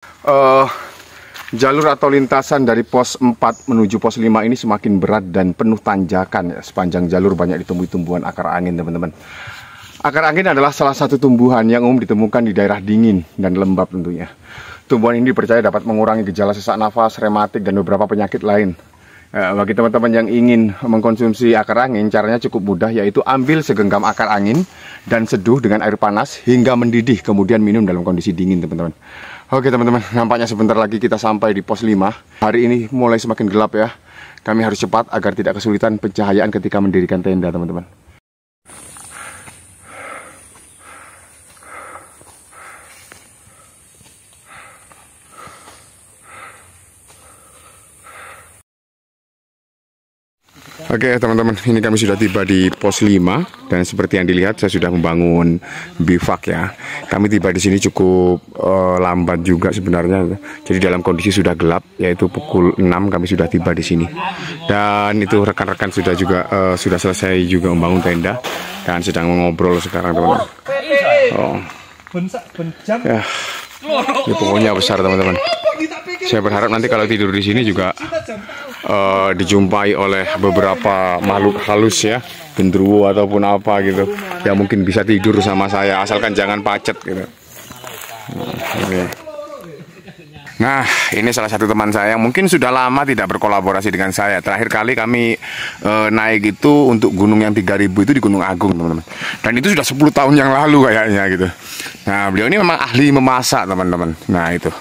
Eh, jalur atau lintasan dari pos 4 menuju pos 5 ini semakin berat dan penuh tanjakan ya. Sepanjang jalur banyak ditemui tumbuhan akar angin, teman-teman. Akar angin adalah salah satu tumbuhan yang umum ditemukan di daerah dingin dan lembab tentunya. Tumbuhan ini dipercaya dapat mengurangi gejala sesak nafas, rematik, dan beberapa penyakit lain. Bagi teman-teman yang ingin mengkonsumsi akar angin, caranya cukup mudah, yaitu ambil segenggam akar angin dan seduh dengan air panas hingga mendidih, kemudian minum dalam kondisi dingin, teman-teman. Oke teman-teman, nampaknya sebentar lagi kita sampai di pos 5. Hari ini mulai semakin gelap ya. Kami harus cepat agar tidak kesulitan pencahayaan ketika mendirikan tenda, teman-teman. Oke teman-teman, ini kami sudah tiba di pos 5 dan seperti yang dilihat saya sudah membangun bivak ya. Kami tiba di sini cukup lambat juga sebenarnya. Jadi dalam kondisi sudah gelap, yaitu pukul 6 kami sudah tiba di sini. Dan itu rekan-rekan sudah sudah selesai juga membangun tenda dan sedang mengobrol sekarang teman-teman. Ya, ini pokoknya besar teman-teman. Saya berharap nanti kalau tidur di sini juga dijumpai oleh beberapa makhluk halus ya, genderuwo ataupun apa gitu, yang mungkin bisa tidur sama saya, asalkan jangan pacet gitu. Nah, ini salah satu teman saya yang mungkin sudah lama tidak berkolaborasi dengan saya. Terakhir kali kami naik itu untuk gunung yang 3000 itu di Gunung Agung, teman-teman. Dan itu sudah 10 tahun yang lalu kayaknya gitu. Nah, beliau ini memang ahli memasak, teman-teman. Nah, itu.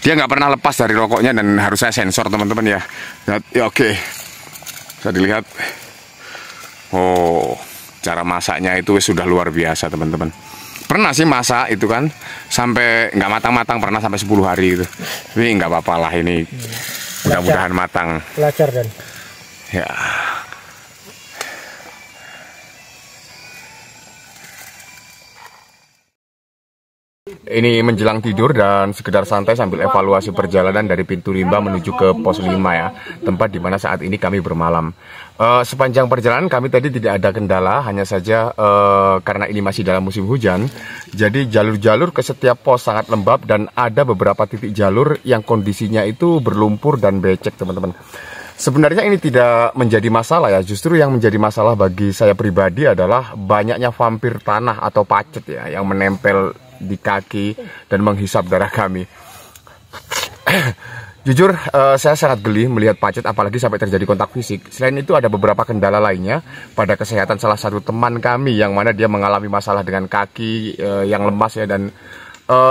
Dia nggak pernah lepas dari rokoknya dan harus saya sensor, teman-teman ya. Ya oke. Bisa dilihat. Oh, cara masaknya itu sudah luar biasa, teman-teman. Pernah sih masak itu kan sampai nggak matang-matang, pernah sampai 10 hari gitu. Tapi nggak apa-apa lah, ini mudah-mudahan matang. Belajar dan ya. Ini menjelang tidur dan sekedar santai sambil evaluasi perjalanan dari pintu rimba menuju ke pos 5 ya, tempat di mana saat ini kami bermalam. Sepanjang perjalanan kami tadi tidak ada kendala, hanya saja karena ini masih dalam musim hujan, jadi jalur-jalur ke setiap pos sangat lembab dan ada beberapa titik jalur yang kondisinya itu berlumpur dan becek, teman-teman. Sebenarnya ini tidak menjadi masalah ya, justru yang menjadi masalah bagi saya pribadi adalah banyaknya vampir tanah atau pacet ya, yang menempel di kaki dan menghisap darah kami. Jujur, saya sangat geli melihat pacet, apalagi sampai terjadi kontak fisik. Selain itu ada beberapa kendala lainnya pada kesehatan salah satu teman kami, yang mana dia mengalami masalah dengan kaki yang lemas ya, dan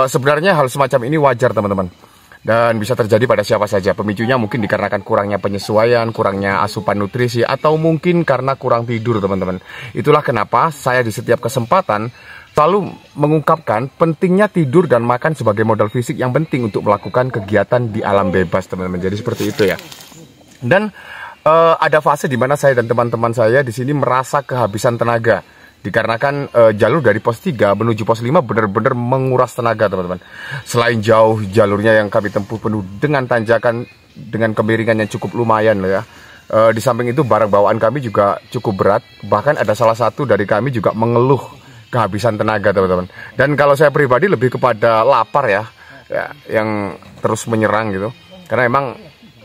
sebenarnya hal semacam ini wajar, teman-teman. Dan bisa terjadi pada siapa saja. Pemicunya mungkin dikarenakan kurangnya penyesuaian, kurangnya asupan nutrisi, atau mungkin karena kurang tidur, teman-teman. Itulah kenapa saya di setiap kesempatan selalu mengungkapkan pentingnya tidur dan makan sebagai modal fisik yang penting untuk melakukan kegiatan di alam bebas, teman-teman. Jadi seperti itu ya. Dan ada fase di mana saya dan teman-teman saya di sini merasa kehabisan tenaga. Dikarenakan jalur dari pos 3 menuju pos 5 benar-benar menguras tenaga, teman-teman. Selain jauh jalurnya yang kami tempuh penuh dengan tanjakan, dengan kemiringan yang cukup lumayan loh ya. Di samping itu barang bawaan kami juga cukup berat. Bahkan ada salah satu dari kami juga mengeluh kehabisan tenaga, teman-teman. Dan kalau saya pribadi lebih kepada lapar ya, yang terus menyerang gitu. Karena emang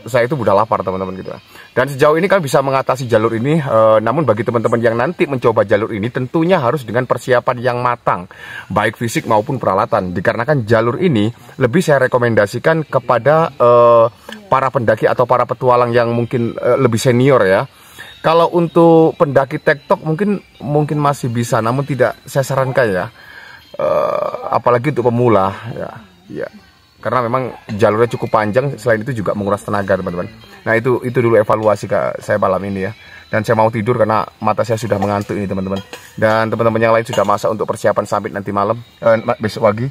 saya itu udah lapar, teman-teman gitu. Dan sejauh ini kami bisa mengatasi jalur ini, namun bagi teman-teman yang nanti mencoba jalur ini tentunya harus dengan persiapan yang matang, baik fisik maupun peralatan. Dikarenakan jalur ini lebih saya rekomendasikan kepada para pendaki atau para petualang yang mungkin lebih senior ya. Kalau untuk pendaki tektok mungkin masih bisa, namun tidak saya sarankan ya, apalagi untuk pemula ya. Karena memang jalurnya cukup panjang, selain itu juga menguras tenaga, teman-teman. Nah itu dulu evaluasi saya malam ini ya. Dan saya mau tidur karena mata saya sudah mengantuk ini, teman-teman. Dan teman-teman yang lain sudah masak untuk persiapan summit nanti malam, besok pagi.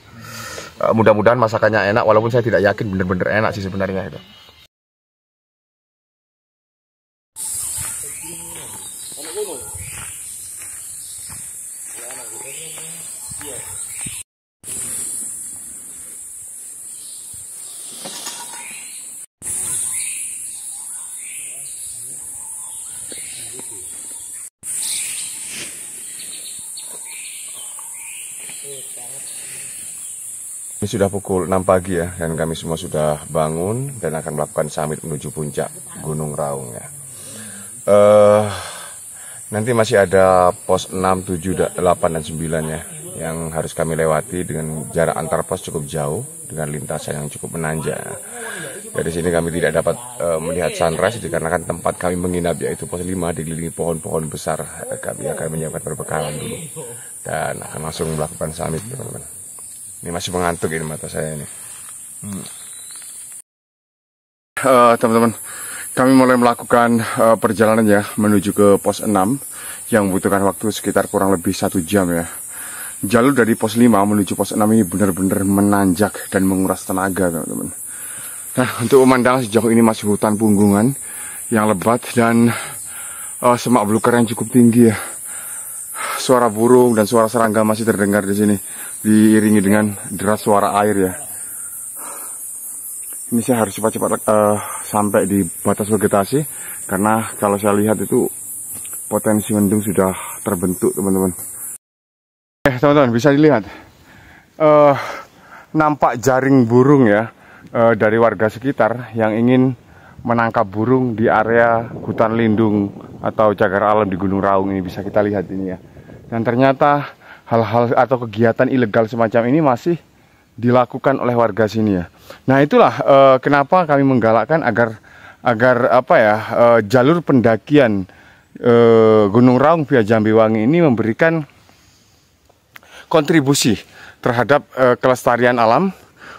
Mudah-mudahan masakannya enak, walaupun saya tidak yakin benar-benar enak sih sebenarnya itu. Ini sudah pukul 6 pagi ya, dan kami semua sudah bangun dan akan melakukan summit menuju puncak Gunung Raung ya. Nanti masih ada pos 6, 7, 8, dan 9 ya, yang harus kami lewati dengan jarak antar pos cukup jauh, dengan lintasan yang cukup menanjak. Dari sini kami tidak dapat melihat sunrise, dikarenakan tempat kami menginap yaitu pos 5 dikelilingi pohon-pohon besar. Kami akan menyiapkan perbekalan dulu, dan akan langsung melakukan summit teman-teman. Ini masih mengantuk ini mata saya ini. Teman-teman, kami mulai melakukan perjalanan ya menuju ke pos 6 yang membutuhkan waktu sekitar kurang lebih 1 jam ya. Jalur dari pos 5 menuju pos 6 ini benar-benar menanjak dan menguras tenaga teman-teman. Nah, untuk pemandangan sejauh ini masih hutan punggungan yang lebat dan semak belukar yang cukup tinggi ya. Suara burung dan suara serangga masih terdengar di sini, diiringi dengan deras suara air ya. Ini saya harus cepat-cepat sampai di batas vegetasi, karena kalau saya lihat itu potensi mendung sudah terbentuk teman-teman. Teman-teman bisa dilihat nampak jaring burung ya dari warga sekitar yang ingin menangkap burung di area hutan lindung atau cagar alam di Gunung Raung ini, bisa kita lihat ini ya. Dan ternyata hal-hal atau kegiatan ilegal semacam ini masih dilakukan oleh warga sini ya. Nah itulah kenapa kami menggalakkan agar apa ya, jalur pendakian Gunung Raung via Jambiwangi ini memberikan kontribusi terhadap kelestarian alam.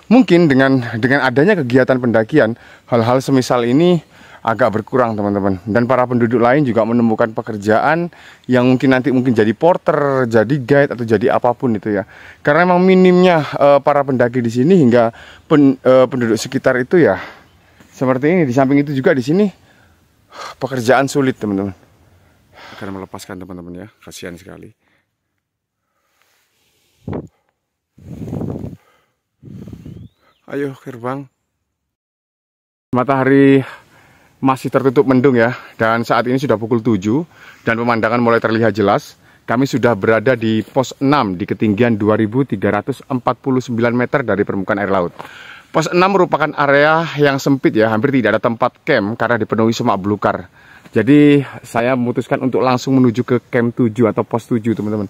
Mungkin dengan adanya kegiatan pendakian, hal-hal semisal ini agak berkurang teman-teman. Dan para penduduk lain juga menemukan pekerjaan yang nanti jadi porter, jadi guide, atau jadi apapun itu ya. Karena memang minimnya para pendaki di sini hingga penduduk sekitar itu ya seperti ini. Di samping itu juga di sini pekerjaan sulit teman-teman. Akan melepaskan teman-teman ya, kasihan sekali. Ayo gerbang. Matahari masih tertutup mendung ya, dan saat ini sudah pukul 7 dan pemandangan mulai terlihat jelas. Kami sudah berada di pos 6 di ketinggian 2349 meter dari permukaan air laut. Pos 6 merupakan area yang sempit ya, hampir tidak ada tempat camp karena dipenuhi semak belukar. Jadi saya memutuskan untuk langsung menuju ke camp 7 atau pos 7 teman-teman.